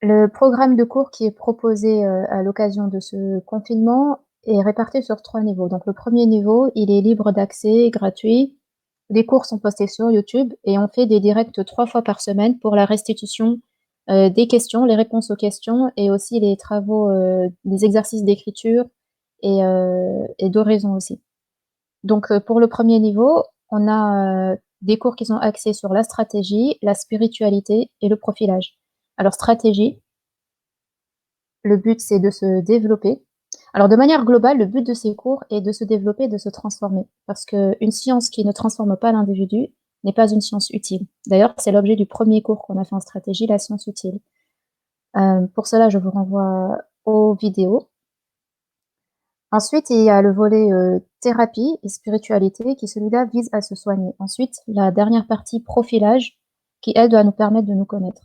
Le programme de cours qui est proposé, à l'occasion de ce confinement est réparti sur 3 niveaux. Donc le premier niveau, il est libre d'accès, gratuit. Les cours sont postés sur YouTube et on fait des directs 3 fois par semaine pour la restitution, des questions, les réponses aux questions et aussi les travaux, des exercices d'écriture et d'oraison aussi. Donc, pour le premier niveau, on a, des cours qui sont axés sur la stratégie, la spiritualité et le profilage. Alors stratégie, le but, c'est de se développer. Alors de manière globale, le but de ces cours est de se développer, de se transformer. Parce qu'une science qui ne transforme pas l'individu n'est pas une science utile. D'ailleurs, c'est l'objet du premier cours qu'on a fait en stratégie, la science utile. Pour cela, je vous renvoie aux vidéos. Ensuite, il y a le volet, thérapie et spiritualité qui celui-là vise à se soigner. Ensuite, la dernière partie profilage qui elle doit nous permettre de nous connaître.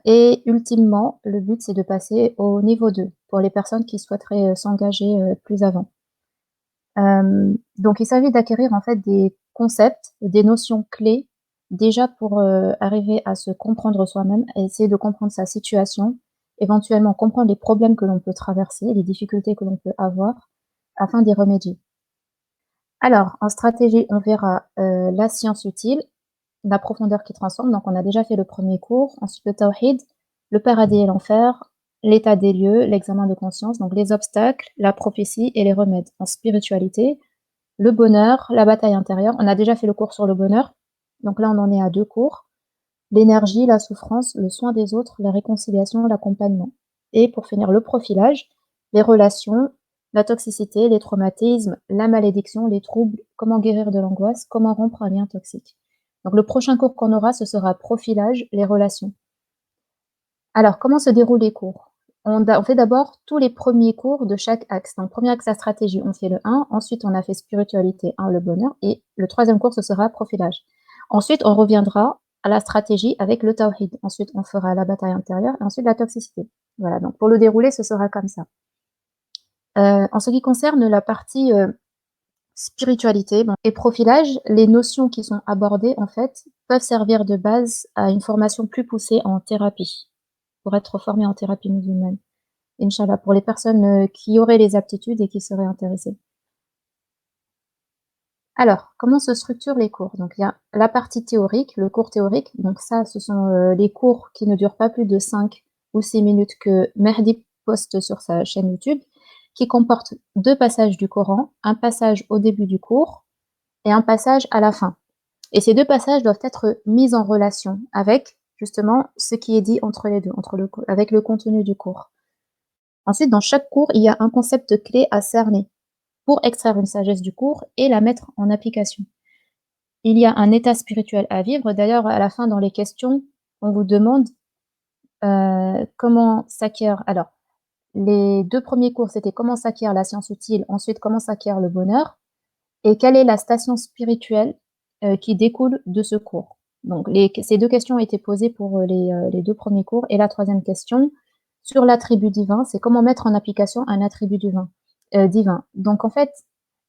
Et ultimement, le but c'est de passer au niveau 2 pour les personnes qui souhaiteraient, s'engager, plus avant. Donc il s'agit d'acquérir en fait des concepts, des notions clés déjà pour, arriver à se comprendre soi-même, à essayer de comprendre sa situation, éventuellement comprendre les problèmes que l'on peut traverser, les difficultés que l'on peut avoir, afin d'y remédier. Alors, en stratégie, on verra, la science utile, la profondeur qui transforme, donc on a déjà fait le premier cours, ensuite le tawhid, le paradis et l'enfer, l'état des lieux, l'examen de conscience, donc les obstacles, la prophétie et les remèdes. En spiritualité, le bonheur, la bataille intérieure. On a déjà fait le cours sur le bonheur, donc là on en est à 2 cours. L'énergie, la souffrance, le soin des autres, la réconciliation, l'accompagnement. Et pour finir, le profilage, les relations, la toxicité, les traumatismes, la malédiction, les troubles, comment guérir de l'angoisse, comment rompre un lien toxique. Donc le prochain cours qu'on aura, ce sera profilage, les relations. Alors, comment se déroulent les cours? On fait d'abord tous les premiers cours de chaque axe. Donc, premier axe, la stratégie, on fait le 1. Ensuite, on a fait spiritualité 1, le bonheur. Et le troisième cours, ce sera profilage. Ensuite, on reviendra à la stratégie avec le tawhid. Ensuite, on fera la bataille intérieure et ensuite la toxicité. Voilà, donc pour le déroulé, ce sera comme ça. En ce qui concerne la partie spiritualité et profilage, les notions qui sont abordées, en fait, peuvent servir de base à une formation plus poussée en thérapie, pour être formé en thérapie musulmane. Inch'Allah, pour les personnes, qui auraient les aptitudes et qui seraient intéressées. Alors, comment se structurent les cours? Donc il y a la partie théorique, le cours théorique, donc ça, ce sont, les cours qui ne durent pas plus de 5 ou 6 minutes que Mehdi poste sur sa chaîne YouTube, qui comportent 2 passages du Coran, un passage au début du cours et un passage à la fin. Et ces 2 passages doivent être mis en relation avec, justement, ce qui est dit entre les 2, avec le contenu du cours. Ensuite, dans chaque cours, il y a un concept clé à cerner pour extraire une sagesse du cours et la mettre en application. Il y a un état spirituel à vivre. D'ailleurs, à la fin, dans les questions, on vous demande comment s'acquiert. Alors, les 2 premiers cours, c'était comment s'acquiert la science utile, ensuite comment s'acquiert le bonheur et quelle est la station spirituelle qui découle de ce cours. Donc, ces 2 questions ont été posées pour les 2 premiers cours. Et la troisième question, sur l'attribut divin, c'est comment mettre en application un attribut divin. Donc, en fait,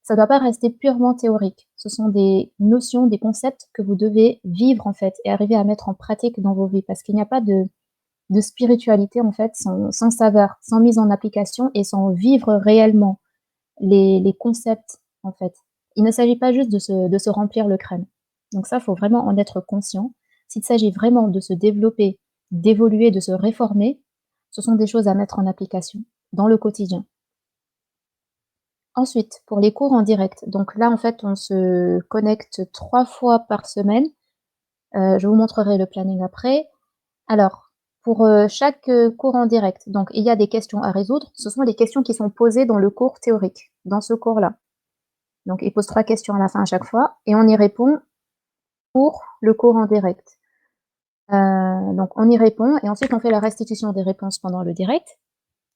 ça ne doit pas rester purement théorique. Ce sont des notions, des concepts que vous devez vivre, en fait, et arriver à mettre en pratique dans vos vies. Parce qu'il n'y a pas de spiritualité, en fait, sans saveur, sans mise en application et sans vivre réellement les concepts, en fait. Il ne s'agit pas juste de se remplir le crâne. Donc ça, il faut vraiment en être conscient. S'il s'agit vraiment de se développer, d'évoluer, de se réformer, ce sont des choses à mettre en application dans le quotidien. Ensuite, pour les cours en direct, donc là, en fait, on se connecte 3 fois par semaine. Je vous montrerai le planning après. Alors, pour, chaque, cours en direct, donc il y a des questions à résoudre. Ce sont les questions qui sont posées dans le cours théorique, dans ce cours-là. Donc il pose 3 questions à la fin à chaque fois et on y répond pour le cours en direct. Donc on y répond et ensuite on fait la restitution des réponses pendant le direct.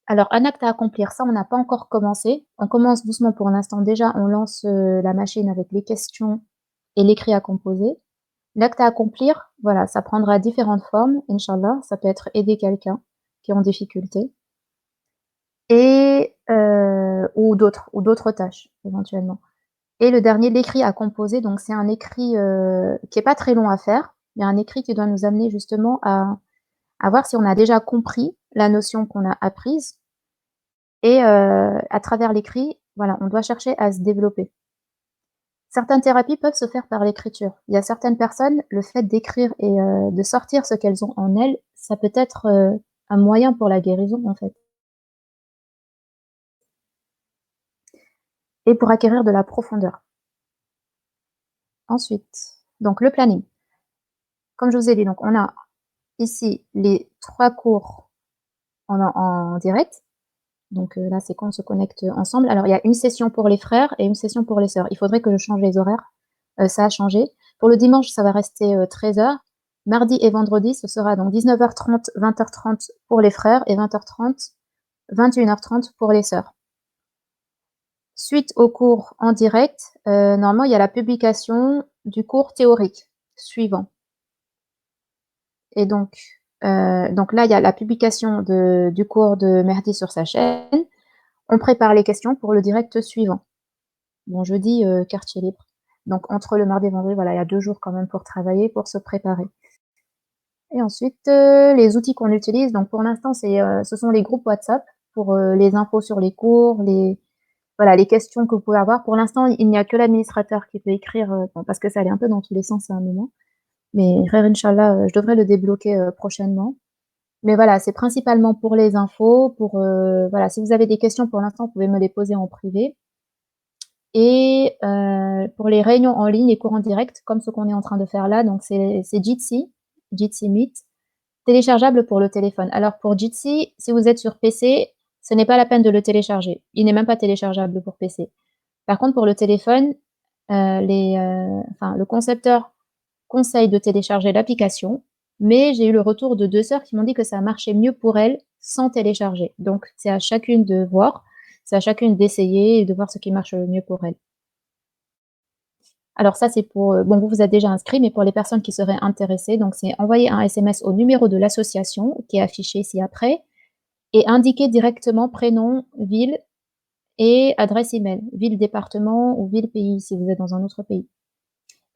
Alors un acte à accomplir, ça on n'a pas encore commencé. On commence doucement pour l'instant. Déjà, on lance, la machine avec les questions et l'écrit à composer. L'acte à accomplir, voilà, ça prendra différentes formes, inch'Allah. Ça peut être aider quelqu'un qui est en difficulté et ou d'autres tâches éventuellement. Et le dernier, l'écrit à composer, donc c'est un écrit, qui est pas très long à faire, mais un écrit qui doit nous amener justement À voir si on a déjà compris la notion qu'on a apprise et à travers l'écrit, voilà, on doit chercher à se développer. Certaines thérapies peuvent se faire par l'écriture. Il y a certaines personnes, le fait d'écrire et de sortir ce qu'elles ont en elles, ça peut être, un moyen pour la guérison, en fait et pour acquérir de la profondeur. Ensuite, donc le planning. Comme je vous ai dit, donc on a ici les 3 cours en direct. Donc là, c'est quand on se connecte ensemble. Alors il y a une session pour les frères et une session pour les sœurs. Il faudrait que je change les horaires, ça a changé. Pour le dimanche, ça va rester, 13h. Mardi et vendredi, ce sera donc 19h30, 20h30 pour les frères et 20h30, 21h30 pour les sœurs. Suite au cours en direct, normalement, il y a la publication du cours théorique suivant et donc là, il y a la publication du cours de Mehdi sur sa chaîne. On prépare les questions pour le direct suivant. Bon, jeudi, quartier libre. Donc entre le mardi et vendredi, voilà, il y a 2 jours quand même pour travailler, pour se préparer et ensuite, les outils qu'on utilise, donc pour l'instant, ce sont les groupes WhatsApp pour, les infos sur les cours, voilà, les questions que vous pouvez avoir. Pour l'instant, il n'y a que l'administrateur qui peut écrire, bon, parce que ça allait un peu dans tous les sens à un moment, mais khayr inch'Allah, je devrais le débloquer, prochainement. Mais voilà, c'est principalement pour les infos, pour, voilà, si vous avez des questions pour l'instant, vous pouvez me les poser en privé et pour les réunions en ligne, les cours en direct, comme ce qu'on est en train de faire là, donc c'est Jitsi Meet, téléchargeable pour le téléphone. Alors pour Jitsi, si vous êtes sur PC, ce n'est pas la peine de le télécharger. Il n'est même pas téléchargeable pour PC. Par contre, pour le téléphone, le concepteur conseille de télécharger l'application, mais j'ai eu le retour de 2 sœurs qui m'ont dit que ça marchait mieux pour elles sans télécharger. Donc c'est à chacune de voir, c'est à chacune d'essayer et de voir ce qui marche le mieux pour elles. Alors ça, c'est pour, bon, vous vous êtes déjà inscrit, mais pour les personnes qui seraient intéressées, donc c'est envoyer un SMS au numéro de l'association qui est affiché ci-après et indiquer directement prénom, ville et adresse email. Ville, département ou ville, pays, si vous êtes dans un autre pays.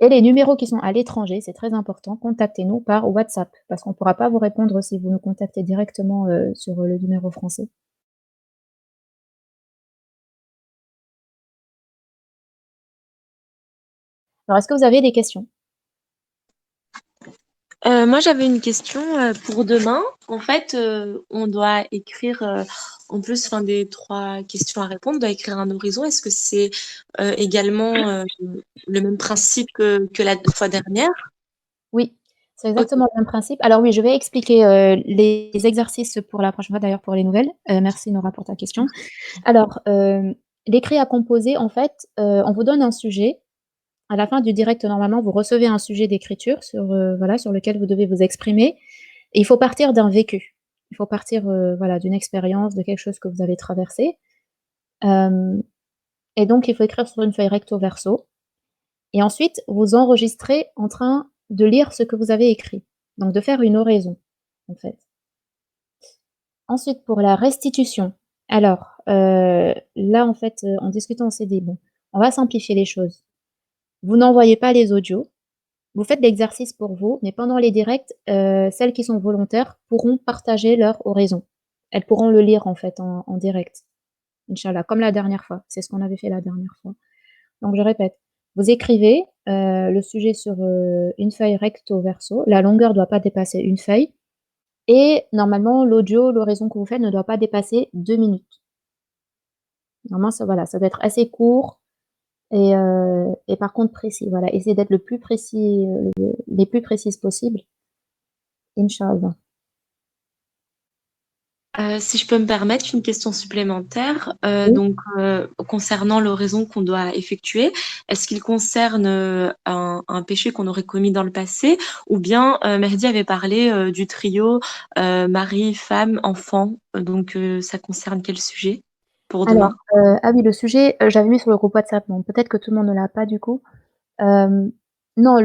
Et les numéros qui sont à l'étranger, c'est très important, contactez-nous par WhatsApp parce qu'on ne pourra pas vous répondre si vous nous contactez directement, sur, le numéro français. Alors est-ce que vous avez des questions? Moi, j'avais une question pour demain. En fait, on doit écrire, en plus enfin, des 3 questions à répondre, on doit écrire un horizon. Est-ce que c'est également le même principe que la fois dernière? Oui, c'est Ok. exactement le même principe. Alors oui, je vais expliquer, les exercices pour la prochaine fois, d'ailleurs pour les nouvelles. Merci Nora pour ta question. Alors, l'écrit à composer, en fait, on vous donne un sujet. À la fin du direct, normalement, vous recevez un sujet d'écriture sur, voilà, sur lequel vous devez vous exprimer et il faut partir d'un vécu. Il faut partir, voilà, d'une expérience, de quelque chose que vous avez traversé, hem et donc il faut écrire sur une feuille recto verso et ensuite vous enregistrez en train de lire ce que vous avez écrit. Donc de faire une oraison, en fait. Ensuite pour la restitution, alors, là, en fait, en discutant, on s'est dit: «Bon, on va simplifier les choses». Vous n'envoyez pas les audios, vous faites l'exercice pour vous, mais pendant les directs, celles qui sont volontaires pourront partager leur oraison. Elles pourront le lire, en fait, en direct, inch'Allah, comme la dernière fois. C'est ce qu'on avait fait la dernière fois. Donc je répète, vous écrivez, le sujet sur, une feuille recto verso. La longueur doit pas dépasser une feuille et normalement l'audio, l'oraison que vous faites ne doit pas dépasser 2 minutes. Normalement, ça voilà, ça doit être assez court et par contre précis, voilà. Essayez d'être le plus précis, les plus précises possibles, inch'Allah. Si je peux me permettre une question supplémentaire, Oui. donc concernant l'oraison qu'on doit effectuer, est-ce qu'il concerne un péché qu'on aurait commis dans le passé ou bien Mehdi avait parlé du trio mari, femme, enfant, donc ça concerne quel sujet pour Alors, demain? ah oui, le sujet, j'avais mis sur le groupe WhatsApp, donc peut-être que tout le monde ne l'a pas du coup. Hem, non,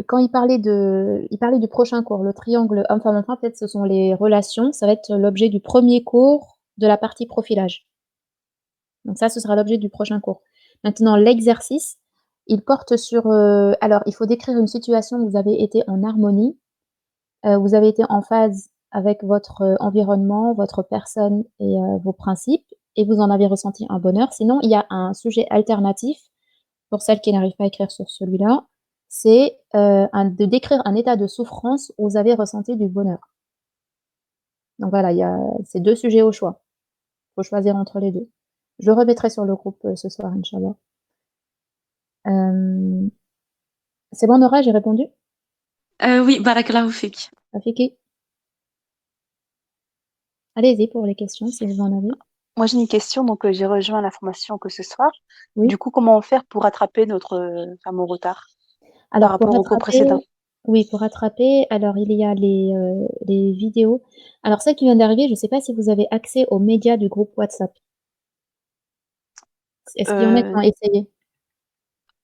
quand il parlait du prochain cours, le triangle homme-femme enfant, en fait, ce sont les relations, ça va être l'objet du premier cours de la partie profilage. Donc ça, ce sera l'objet du prochain cours. Maintenant l'exercice, il porte sur, alors il faut décrire une situation où vous avez été en harmonie, vous avez été en phase avec votre environnement, votre personne et vos principes, et vous en avez ressenti un bonheur. Sinon, il y a un sujet alternatif pour celles qui n'arrivent pas à écrire sur celui-là, c'est de décrire un état de souffrance où vous avez ressenti du bonheur. Donc voilà, il y a ces 2 sujets au choix. Faut choisir entre les 2. Je le remettrai sur le groupe, ce soir, inch'Allah. C'est bon Nora, j'ai répondu? Oui, barakallahu fik. Rafiki? Allez-y pour les questions si vous en avez. Moi, j'ai une question, donc j'ai rejoint la formation que ce soir. Oui? Du coup, comment faire pour rattraper notre fameux retard par Alors pour rapport au cours rattraper précédent? oui, pour rattraper, alors il y a les vidéos. Alors celle qui vient d'arriver, je ne sais pas si vous avez accès aux médias du groupe WhatsApp. Est-ce qu'il y en a qui Euh, ont essayé?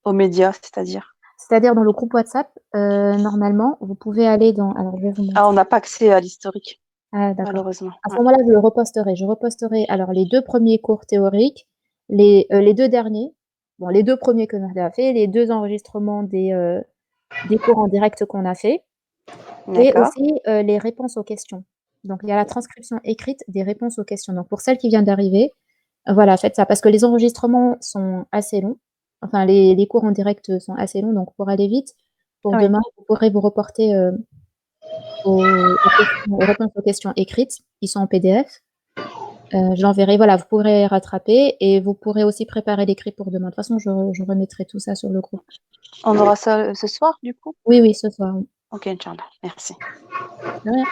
Aux médias, c'est-à-dire? C'est-à-dire dans le groupe WhatsApp, normalement, vous pouvez aller dans alors je vais vous Ah, on montrer. n'a pas accès à l'historique, Ah d'accord. malheureusement. À ce Ouais. moment-là, je le reposterai. Je reposterai alors les 2 premiers cours théoriques, les 2 derniers, bon les 2 premiers que Nahda a fait, les 2 enregistrements des cours en direct qu'on a fait et D'accord. aussi, les réponses aux questions. Donc il y a la transcription écrite des réponses aux questions. Donc pour celle qui vient d'arriver, voilà, faites ça parce que les enregistrements sont assez longs. Enfin les cours en direct, sont assez longs, donc pour aller vite, pour Oui. demain, vous pourrez vous reporter, aux réponses aux questions écrites. Ils sont en PDF. Je l'enverrai, voilà, vous pourrez rattraper et vous pourrez aussi préparer l'écrit pour demain. De toute façon, je remettrai tout ça sur le groupe. On aura ça ce soir, du coup? Oui, oui, ce soir, oui. Ok, Inch'Allah. Merci. De rien.